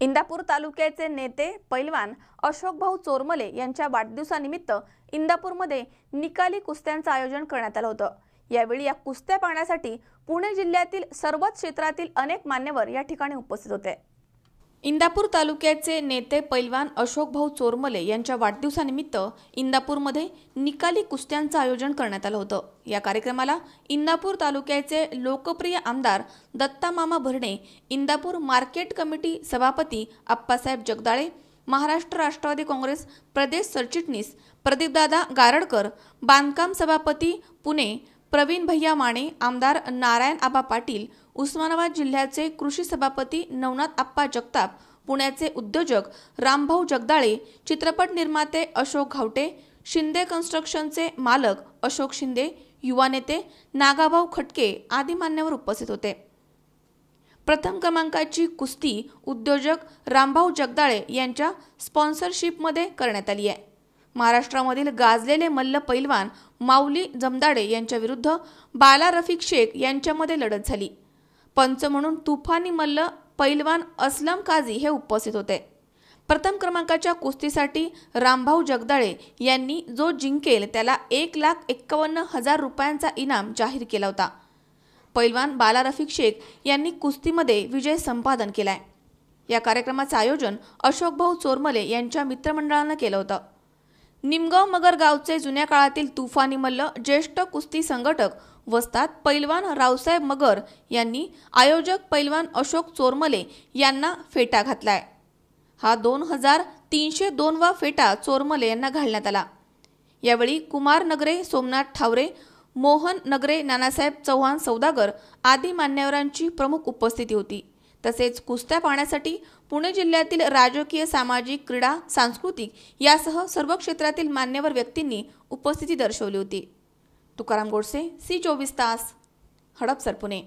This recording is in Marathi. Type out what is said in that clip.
इंदापूर तालुक्याचे नेते पैलवान अशोकभाऊ चोरमले यांच्या वाढदिवसानिमित्त इंदापूरमध्ये निकाली कुस्त्यांचं आयोजन करण्यात आलं होतं। यावेळी या कुस्त्या पाहण्यासाठी पुणे जिल्ह्यातील सर्वच क्षेत्रातील अनेक मान्यवर या ठिकाणी उपस्थित होते। इंदापूर तालुक्याचे नेते पैलवान अशोकभाऊ चोरमले यांच्या वाढदिवसानिमित्त इंदापूरमध्ये निकाली कुस्त्यांचं आयोजन करण्यात आलं होतं। या कार्यक्रमाला इंदापूर तालुक्याचे लोकप्रिय आमदार दत्तामामा भरणे, इंदापूर मार्केट कमिटी सभापती आप्पासाहेब जगदाळे, महाराष्ट्र राष्ट्रवादी काँग्रेस प्रदेश सरचिटणीस प्रदीपदादा गारडकर, बांधकाम सभापती पुणे प्रवीण भैया माने, आमदार नारायण आबा पाटील, उस्मानाबाद जिल्ह्याचे कृषी सभापती नवनाथ आप्पा जगताप, पुण्याचे उद्योजक रामभाऊ जगदाळे, चित्रपट निर्माते अशोक घावटे, शिंदे कन्स्ट्रक्शनचे मालक अशोक शिंदे, युवा नेते नागाभाऊ खटके आदी मान्यवर उपस्थित होते। प्रथम क्रमांकाची कुस्ती उद्योजक रामभाऊ जगदाळे यांच्या स्पॉन्सरशिपमध्ये करण्यात आली आहे। महाराष्ट्रामधील गाजलेले मल्ल पैलवान माऊली जमदाडे यांच्या विरुद्ध बाला रफिक शेख यांच्यामध्ये लढत झाली। पंच म्हणून तुफानी मल्ल पैलवान असलम काझी हे उपस्थित होते। प्रथम क्रमांकाच्या कुस्तीसाठी रामभाऊ जगदाळे यांनी जो जिंकेल त्याला 1,51,000 रुपयांचा इनाम जाहीर केला होता। पैलवान बाला रफिक शेख यांनी कुस्तीमध्ये विजय संपादन केलाय। या कार्यक्रमाचे आयोजन अशोकभाऊ चोरमले यांच्या मित्रमंडळानं केलं होतं। निमगाव मगर गावचे जुन्या काळातील तुफानी मल्ल ज्येष्ठ कुस्ती संघटक वस्ताद पैलवान रावसाहेब मगर यांनी आयोजक पैलवान अशोक चोरमले यांना फेटा घातलाय। हा 2302 वा फेटा चोरमले यांना घालण्यात आला। यावेळी कुमार नगरे, सोमनाथ ठावरे, मोहन नगरे, नानासाहेब चव्हाण सौदागर आदी मान्यवरांची प्रमुख उपस्थिती होती। तसेच कुस्त्या पाहण्यासाठी पुणे जिल्ह्यातील राजकीय, सामाजिक, क्रीडा, सांस्कृतिक यासह सर्व क्षेत्रातील मान्यवर व्यक्तींनी उपस्थिती दर्शवली होती। तुकाराम गोडसे, सी 24 तास, हडपसर, पुणे।